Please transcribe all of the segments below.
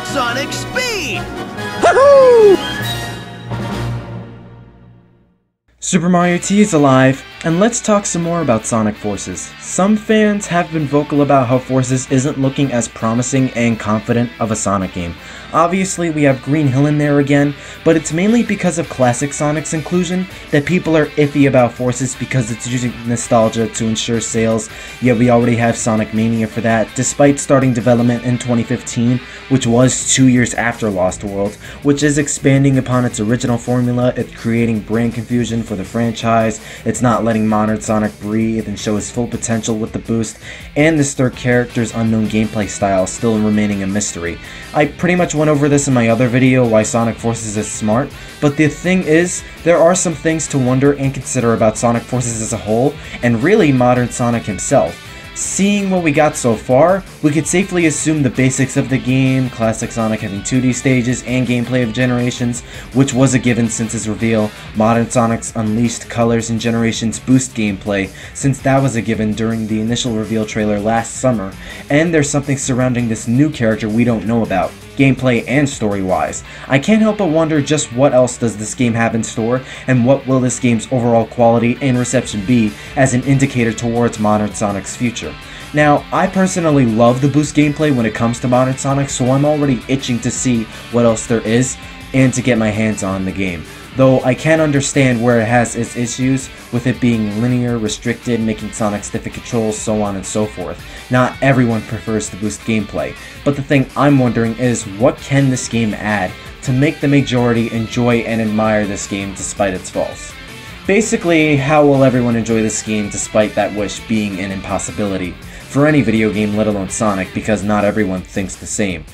Sonic Speed! Super Mario T is alive, and let's talk some more about Sonic Forces. Some fans have been vocal about how Forces isn't looking as promising and confident of a Sonic game. Obviously, we have Green Hill in there again, but it's mainly because of classic Sonic's inclusion that people are iffy about Forces because it's using nostalgia to ensure sales, yet we already have Sonic Mania for that, despite starting development in 2015, which was 2 years after Lost World, which is expanding upon its original formula. It's creating brand confusion for the franchise, it's not letting modern Sonic breathe and show his full potential with the boost, and this third character's unknown gameplay style still remaining a mystery. I pretty much went over this in my other video, why Sonic Forces is smart, but the thing is, there are some things to wonder and consider about Sonic Forces as a whole, and really modern Sonic himself. Seeing what we got so far, we could safely assume the basics of the game, classic Sonic having 2D stages and gameplay of Generations, which was a given since his reveal, modern Sonic's unleashed colors and Generations boost gameplay, since that was a given during the initial reveal trailer last summer, and there's something surrounding this new character we don't know about, gameplay and story-wise. I can't help but wonder just what else does this game have in store, and what will this game's overall quality and reception be as an indicator towards modern Sonic's future. Now, I personally love the boost gameplay when it comes to modern Sonic, so I'm already itching to see what else there is and to get my hands on the game. Though I can understand where it has its issues, with it being linear, restricted, making Sonic stiff at controls, so on and so forth. Not everyone prefers the boost gameplay, but the thing I'm wondering is, what can this game add to make the majority enjoy and admire this game despite its faults? Basically, how will everyone enjoy this game despite that wish being an impossibility for any video game, let alone Sonic, because not everyone thinks the same.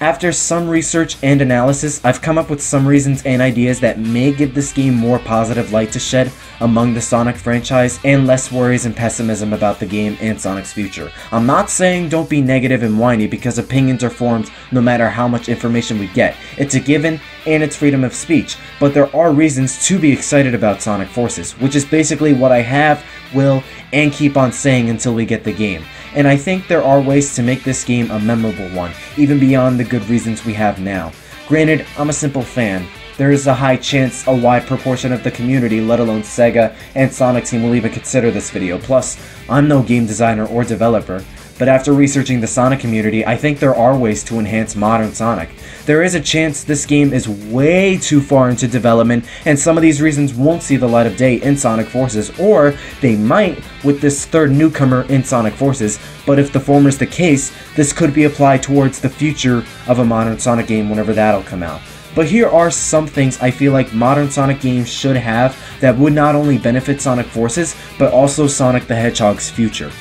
After some research and analysis, I've come up with some reasons and ideas that may give this game more positive light to shed among the Sonic franchise, and less worries and pessimism about the game and Sonic's future. I'm not saying don't be negative and whiny, because opinions are formed no matter how much information we get. It's a given, and it's freedom of speech, but there are reasons to be excited about Sonic Forces, which is basically what I have, will, and keep on saying until we get the game. And I think there are ways to make this game a memorable one, even beyond the good reasons we have now. Granted, I'm a simple fan. There is a high chance a wide proportion of the community, let alone Sega and Sonic Team, will even consider this video. Plus, I'm no game designer or developer, but after researching the Sonic community, I think there are ways to enhance modern Sonic. There is a chance this game is way too far into development, and some of these reasons won't see the light of day in Sonic Forces, or they might with this third newcomer in Sonic Forces, but if the former is the case, this could be applied towards the future of a modern Sonic game whenever that'll come out. But here are some things I feel like modern Sonic games should have that would not only benefit Sonic Forces, but also Sonic the Hedgehog's future.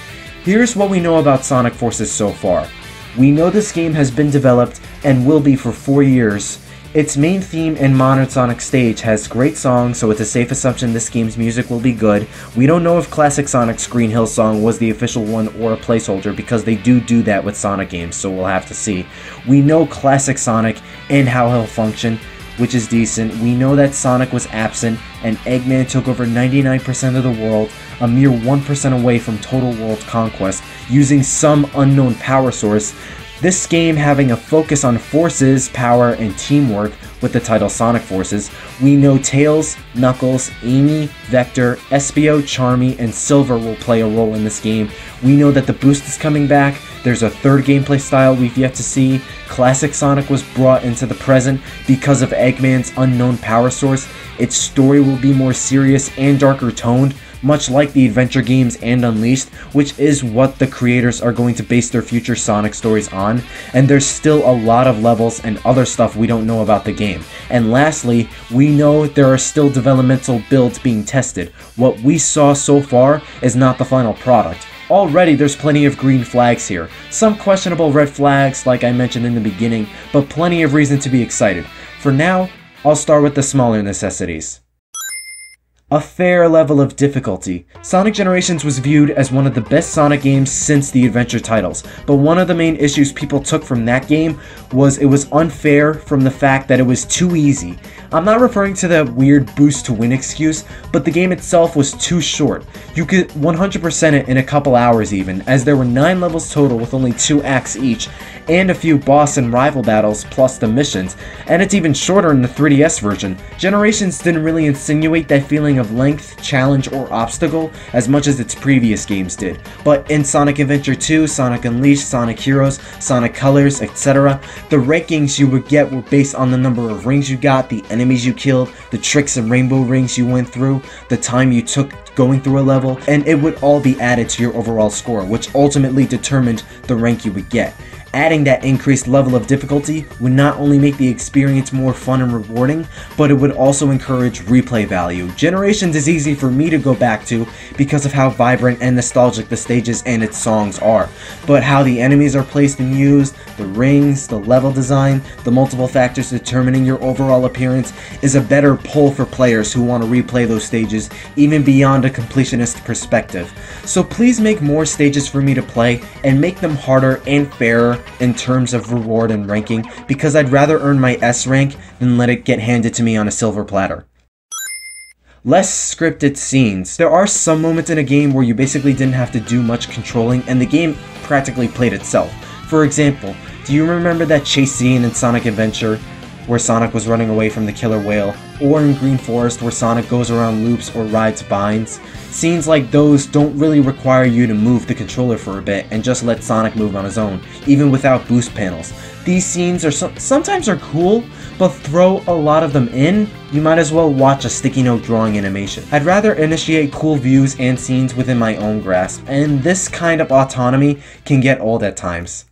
Here's what we know about Sonic Forces so far. We know this game has been developed and will be for 4 years. Its main theme and modern Sonic stage has great songs, so it's a safe assumption this game's music will be good. We don't know if classic Sonic's Green Hill song was the official one or a placeholder, because they do that with Sonic games, so we'll have to see. We know classic Sonic and how he'll function, which is decent. We know that Sonic was absent, and Eggman took over 99% of the world, a mere 1% away from total world conquest, using some unknown power source. This game having a focus on forces, power, and teamwork with the title Sonic Forces. We know Tails, Knuckles, Amy, Vector, Espio, Charmy, and Silver will play a role in this game. We know that the boost is coming back. There's a third gameplay style we've yet to see. Classic Sonic was brought into the present because of Eggman's unknown power source. Its story will be more serious and darker toned, much like the adventure games and Unleashed, which is what the creators are going to base their future Sonic stories on, and there's still a lot of levels and other stuff we don't know about the game. And lastly, we know there are still developmental builds being tested. What we saw so far is not the final product. Already there's plenty of green flags here, some questionable red flags like I mentioned in the beginning, but plenty of reason to be excited. For now, I'll start with the smaller necessities. a fair level of difficulty. Sonic Generations was viewed as one of the best Sonic games since the adventure titles, but one of the main issues people took from that game was it was unfair from the fact that it was too easy. I'm not referring to the weird boost to win excuse, but the game itself was too short. You could 100% it in a couple hours even, as there were 9 levels total with only 2 acts each, and a few boss and rival battles plus the missions, and it's even shorter in the 3DS version. Generations didn't really insinuate that feeling of length, challenge, or obstacle as much as its previous games did, but in Sonic Adventure 2, Sonic Unleashed, Sonic Heroes, Sonic Colors, etc., the rankings you would get were based on the number of rings you got, the enemies you killed, the tricks and rainbow rings you went through, the time you took going through a level, and it would all be added to your overall score, which ultimately determined the rank you would get. Adding that increased level of difficulty would not only make the experience more fun and rewarding, but it would also encourage replay value. Generations is easy for me to go back to because of how vibrant and nostalgic the stages and its songs are, but how the enemies are placed and used, the rings, the level design, the multiple factors determining your overall appearance is a better pull for players who want to replay those stages even beyond a completionist perspective. So please make more stages for me to play and make them harder and fairer in terms of reward and ranking, because I'd rather earn my S rank than let it get handed to me on a silver platter. Less scripted scenes. There are some moments in a game where you basically didn't have to do much controlling and the game practically played itself. For example, do you remember that chase scene in Sonic Adventure where Sonic was running away from the killer whale, or in Green Forest where Sonic goes around loops or rides vines? Scenes like those don't really require you to move the controller for a bit and just let Sonic move on his own, even without boost panels. These scenes are sometimes are cool, but throw a lot of them in, you might as well watch a sticky note drawing animation. I'd rather initiate cool views and scenes within my own grasp, and this kind of autonomy can get old at times.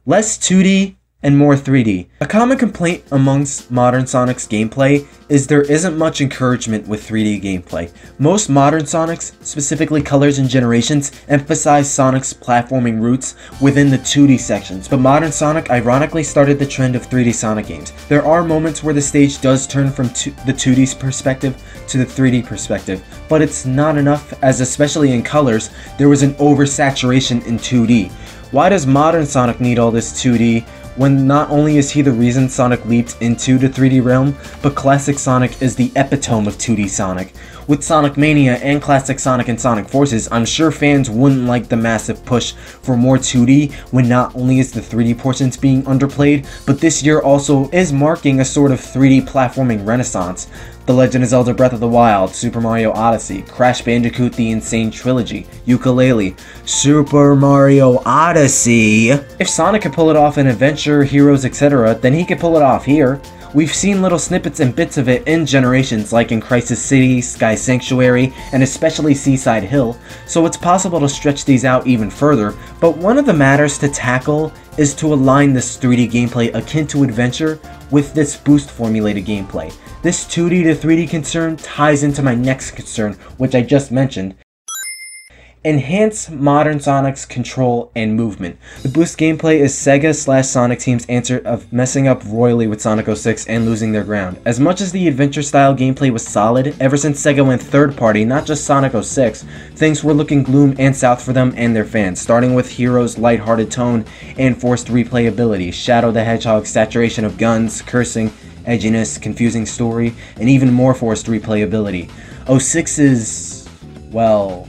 Less 2D and more 3D. A common complaint amongst modern Sonic's gameplay is there isn't much encouragement with 3D gameplay. Most modern Sonics, specifically Colors and Generations, emphasize Sonic's platforming roots within the 2D sections, but modern Sonic ironically started the trend of 3D Sonic games. There are moments where the stage does turn from the 2D perspective to the 3D perspective, but it's not enough, as especially in Colors, there was an oversaturation in 2D. Why does modern Sonic need all this 2D? When not only is he the reason Sonic leaped into the 3D realm, but classic Sonic is the epitome of 2D Sonic. With Sonic Mania and classic Sonic and Sonic Forces, I'm sure fans wouldn't like the massive push for more 2D when not only is the 3D portions being underplayed, but this year also is marking a sort of 3D platforming renaissance. The Legend of Zelda Breath of the Wild, Super Mario Odyssey, Crash Bandicoot The Insane Trilogy, Yooka-Laylee, Super Mario Odyssey. If Sonic could pull it off in Adventure, Heroes, etc., then he could pull it off here. We've seen little snippets and bits of it in Generations, like in Crisis City, Sky Sanctuary, and especially Seaside Hill, so it's possible to stretch these out even further, but one of the matters to tackle is to align this 3D gameplay akin to Adventure with this boost formulated gameplay. This 2D to 3D concern ties into my next concern, which I just mentioned. Enhance modern Sonic's control and movement. The boost gameplay is Sega/Sonic Team's answer of messing up royally with Sonic 06 and losing their ground. As much as the adventure style gameplay was solid, ever since Sega went third party, not just Sonic 06, things were looking gloom and south for them and their fans, starting with Heroes' lighthearted tone and forced replayability, Shadow the Hedgehog's saturation of guns, cursing, edginess, confusing story, and even more forced replayability. 06's, well,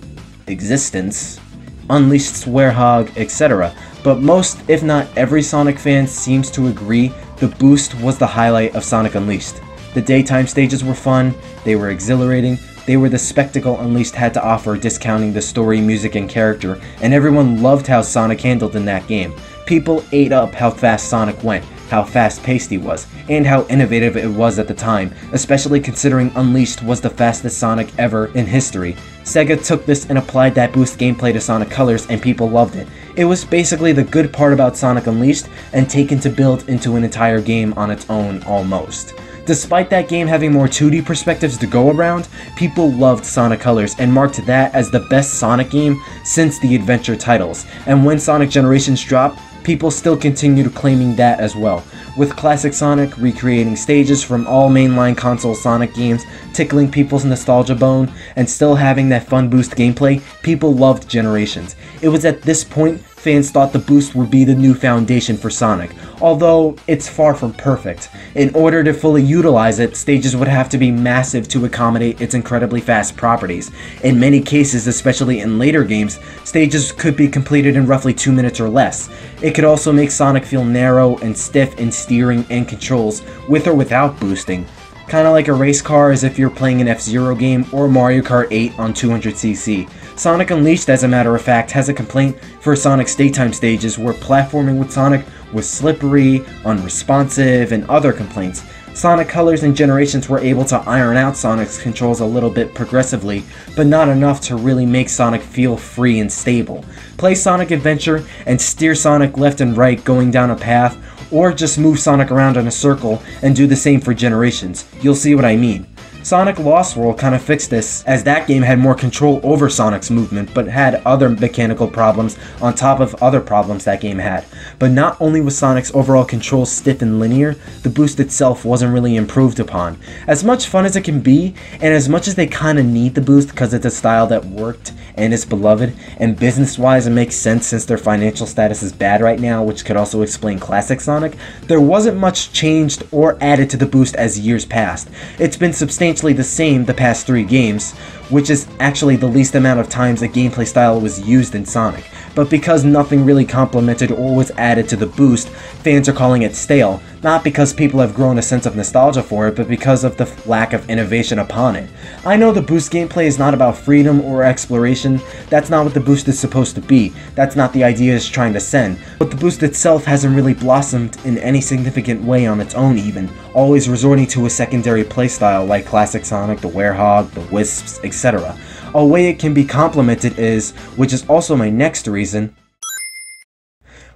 existence, Unleashed Hedgehog, etc. But most, if not every Sonic fan seems to agree the boost was the highlight of Sonic Unleashed. The daytime stages were fun, they were exhilarating, they were the spectacle Unleashed had to offer, discounting the story, music, and character, and everyone loved how Sonic handled in that game. People ate up how fast Sonic went, how fast-paced he was, and how innovative it was at the time, especially considering Unleashed was the fastest Sonic ever in history. Sega took this and applied that boost gameplay to Sonic Colors and people loved it. It was basically the good part about Sonic Unleashed and taken to build into an entire game on its own almost. Despite that game having more 2D perspectives to go around, people loved Sonic Colors and marked that as the best Sonic game since the adventure titles, and when Sonic Generations dropped, people still continued claiming that as well. with classic Sonic recreating stages from all mainline console Sonic games, tickling people's nostalgia bone, and still having that fun boost gameplay. People loved Generations. It was at this point fans thought the boost would be the new foundation for Sonic, although it's far from perfect. In order to fully utilize it, stages would have to be massive to accommodate its incredibly fast properties. In many cases, especially in later games, stages could be completed in roughly 2 minutes or less. It could also make Sonic feel narrow and stiff in steering and controls, with or without boosting. Kinda like a race car as if you're playing an F-Zero game or Mario Kart 8 on 200cc. Sonic Unleashed, as a matter of fact, has a complaint for Sonic's daytime stages where platforming with Sonic was slippery, unresponsive, and other complaints. Sonic Colors and Generations were able to iron out Sonic's controls a little bit progressively, but not enough to really make Sonic feel free and stable. Play Sonic Adventure and steer Sonic left and right going down a path, or just move Sonic around in a circle and do the same for Generations. You'll see what I mean. Sonic Lost World kind of fixed this, as that game had more control over Sonic's movement, but had other mechanical problems on top of other problems that game had. But not only was Sonic's overall control stiff and linear, the boost itself wasn't really improved upon. As much fun as it can be, and as much as they kind of need the boost because it's a style that worked and is beloved, and business-wise it makes sense since their financial status is bad right now, which could also explain classic Sonic, there wasn't much changed or added to the boost as years passed. It's been substantially the same the past 3 games, which is actually the least amount of times a gameplay style was used in Sonic. But because nothing really complemented or was added to the boost, fans are calling it stale, not because people have grown a sense of nostalgia for it, but because of the lack of innovation upon it. I know the boost gameplay is not about freedom or exploration, that's not what the boost is supposed to be, that's not the idea it's trying to send, but the boost itself hasn't really blossomed in any significant way on its own even, always resorting to a secondary playstyle like classic Sonic, the Hedgehog, the Wisps, etc. A way it can be complemented is, which is also my next reason,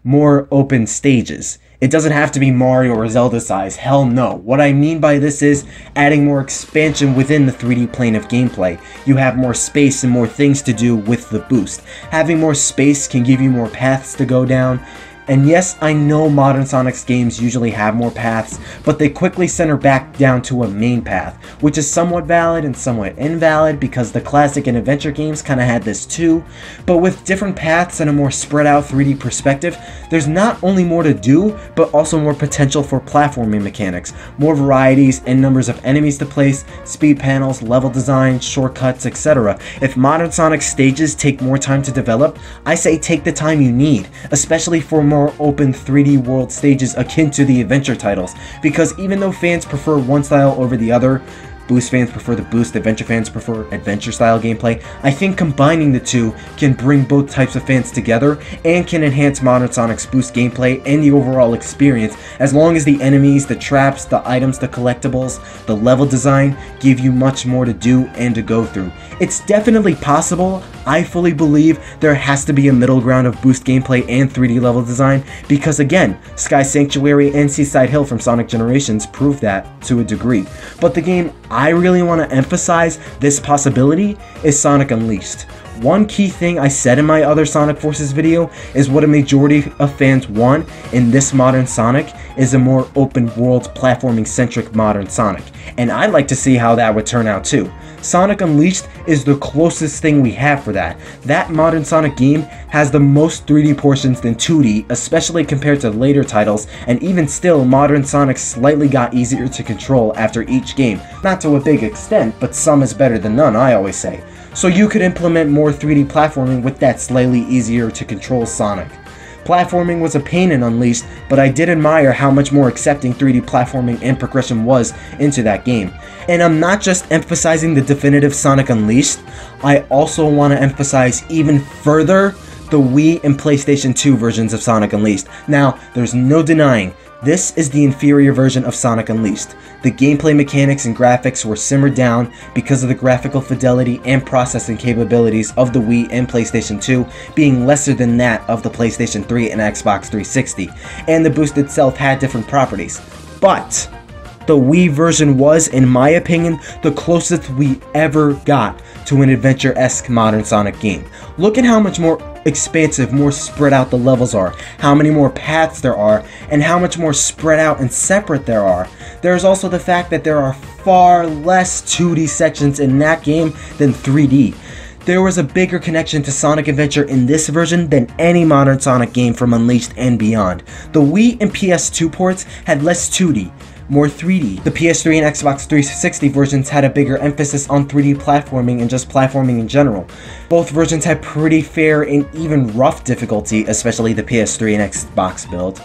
more open stages. It doesn't have to be Mario or Zelda size, hell no. What I mean by this is adding more expansion within the 3D plane of gameplay. You have more space and more things to do with the boost. Having more space can give you more paths to go down. And yes, I know modern Sonic's games usually have more paths, but they quickly center back down to a main path, which is somewhat valid and somewhat invalid because the classic and adventure games kinda had this too, but with different paths and a more spread out 3D perspective, there's not only more to do, but also more potential for platforming mechanics, more varieties and numbers of enemies to place, speed panels, level design, shortcuts, etc. If modern Sonic stages take more time to develop, I say take the time you need, especially for more open 3D world stages akin to the adventure titles, because even though fans prefer one style over the other, Boost fans prefer the boost, adventure fans prefer adventure style gameplay, I think combining the two can bring both types of fans together and can enhance modern Sonic's boost gameplay and the overall experience, as long as the enemies, the traps, the items, the collectibles, the level design give you much more to do and to go through. It's definitely possible. I fully believe there has to be a middle ground of boost gameplay and 3D level design, because again, Sky Sanctuary and Seaside Hill from Sonic Generations prove that to a degree. But the game I really want to emphasize this possibility is Sonic Unleashed. One key thing I said in my other Sonic Forces video is what a majority of fans want in this modern Sonic is a more open world platforming centric modern Sonic, and I'd like to see how that would turn out too. Sonic Unleashed is the closest thing we have for that. That modern Sonic game has the most 3D portions than 2D, especially compared to later titles, and even still, modern Sonic slightly got easier to control after each game. Not to a big extent, but some is better than none, I always say. So you could implement more 3D platforming with that slightly easier to control Sonic. Platforming was a pain in Unleashed, but I did admire how much more accepting 3D platforming and progression was into that game. And I'm not just emphasizing the definitive Sonic Unleashed, I also want to emphasize even further the Wii and PlayStation 2 versions of Sonic Unleashed. Now, there's no denying, this is the inferior version of Sonic Unleashed. The gameplay mechanics and graphics were simmered down because of the graphical fidelity and processing capabilities of the Wii and PlayStation 2 being lesser than that of the PlayStation 3 and Xbox 360, and the boost itself had different properties. But the Wii version was, in my opinion, the closest we ever got to an adventure-esque modern Sonic game. Look at how much more expansive, more spread out the levels are, how many more paths there are, and how much more spread out and separate there are. There's also the fact that there are far less 2D sections in that game than 3D. There was a bigger connection to Sonic Adventure in this version than any modern Sonic game from Unleashed and beyond. The Wii and PS2 ports had less 2D, more 3D. The PS3 and Xbox 360 versions had a bigger emphasis on 3D platforming and just platforming in general. Both versions had pretty fair and even rough difficulty, especially the PS3 and Xbox build.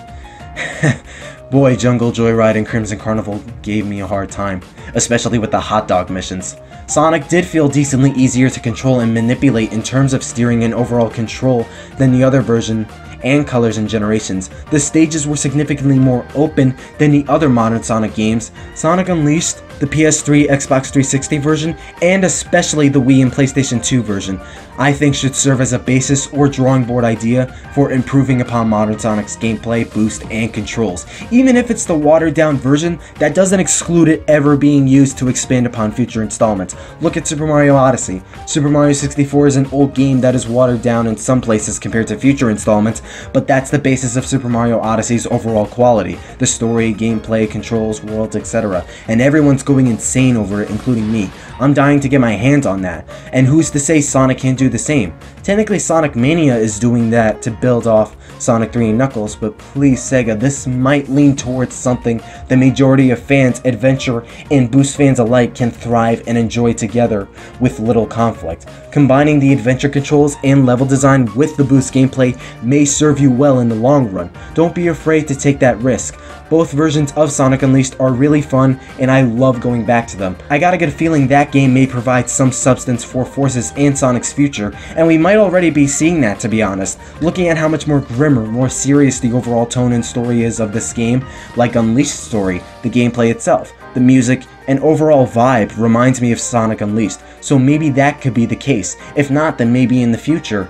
Boy, Jungle Joyride and Crimson Carnival gave me a hard time, especially with the hot dog missions. Sonic did feel decently easier to control and manipulate in terms of steering and overall control than the other version and colors and generations. The stages were significantly more open than the other modern Sonic games. Sonic Unleashed, the PS3, Xbox 360 version, and especially the Wii and PlayStation 2 version, I think should serve as a basis or drawing board idea for improving upon modern Sonic's gameplay, boost, and controls. Even if it's the watered down version, that doesn't exclude it ever being used to expand upon future installments. Look at Super Mario Odyssey. Super Mario 64 is an old game that is watered down in some places compared to future installments, but that's the basis of Super Mario Odyssey's overall quality. The story, gameplay, controls, worlds, etc. And everyone's going insane over it, including me. I'm dying to get my hands on that. And who's to say Sonic can't do the same? Technically, Sonic Mania is doing that to build off Sonic 3 and Knuckles, but please Sega, this might lean towards something the majority of fans, adventure and boost fans alike, can thrive and enjoy together with little conflict. Combining the adventure controls and level design with the boost gameplay may serve you well in the long run. Don't be afraid to take that risk. Both versions of Sonic Unleashed are really fun, and I love going back to them. I got a good feeling that game may provide some substance for Forces and Sonic's future, and we might already be seeing that, to be honest. Looking at how much more grimmer, more serious the overall tone and story is of this game, like Unleashed story, the gameplay itself, the music, and overall vibe reminds me of Sonic Unleashed, so maybe that could be the case. If not, then maybe in the future.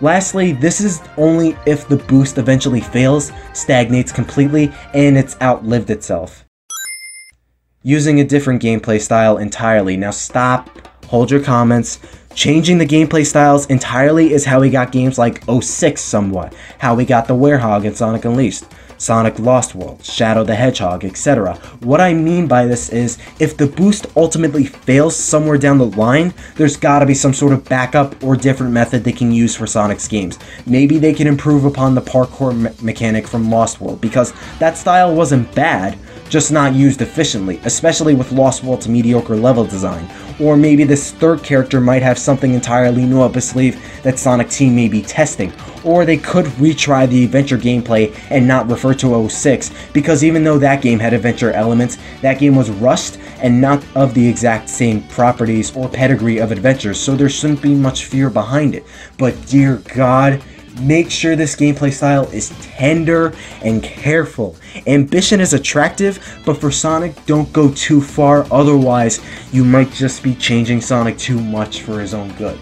Lastly, this is only if the boost eventually fails, stagnates completely, and it's outlived itself. Using a different gameplay style entirely. Now stop, hold your comments. Changing the gameplay styles entirely is how we got games like 06 somewhat, how we got the Hedgehog in Sonic Unleashed, Sonic Lost World, Shadow the Hedgehog, etc. What I mean by this is, if the boost ultimately fails somewhere down the line, there's gotta be some sort of backup or different method they can use for Sonic's games. Maybe they can improve upon the parkour mechanic from Lost World, because that style wasn't bad, just not used efficiently, especially with Lost World's mediocre level design. Or maybe this third character might have something entirely new up his sleeve that Sonic Team may be testing. Or they could retry the adventure gameplay and not refer to 06, because even though that game had adventure elements, that game was rushed and not of the exact same properties or pedigree of adventures, so there shouldn't be much fear behind it. But dear God, make sure this gameplay style is tender and careful. Ambition is attractive, but for Sonic, don't go too far, otherwise you might just be changing Sonic too much for his own good.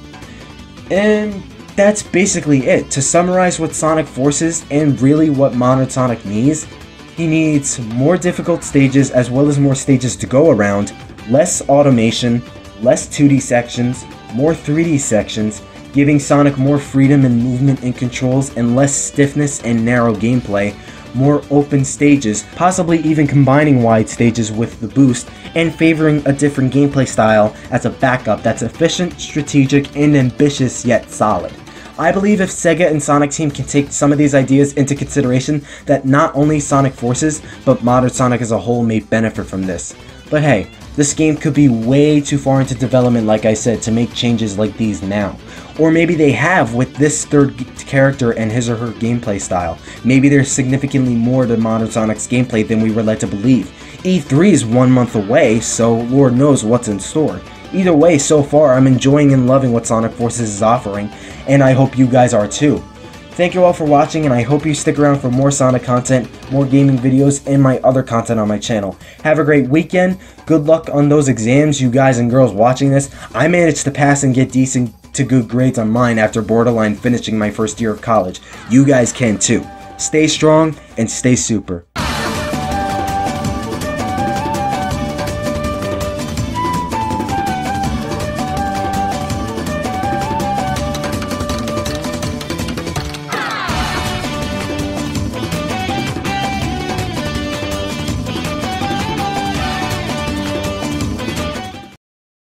And that's basically it. To summarize what Sonic Forces and really what modern Sonic needs, he needs more difficult stages as well as more stages to go around, less automation, less 2D sections, more 3D sections, giving Sonic more freedom in movement and controls and less stiffness and narrow gameplay, more open stages, possibly even combining wide stages with the boost, and favoring a different gameplay style as a backup that's efficient, strategic, and ambitious yet solid. I believe if Sega and Sonic Team can take some of these ideas into consideration, that not only Sonic Forces, but modern Sonic as a whole may benefit from this. But hey, this game could be way too far into development, like I said, to make changes like these now. Or maybe they have with this third character and his or her gameplay style. Maybe there's significantly more to modern Sonic's gameplay than we were led to believe. E3 is 1 month away, so Lord knows what's in store. Either way, so far, I'm enjoying and loving what Sonic Forces is offering, and I hope you guys are too. Thank you all for watching, and I hope you stick around for more Sonic content, more gaming videos, and my other content on my channel. Have a great weekend. Good luck on those exams, you guys and girls watching this. I managed to pass and get decent to good grades on mine after borderline finishing my first year of college. You guys can too. Stay strong and stay super.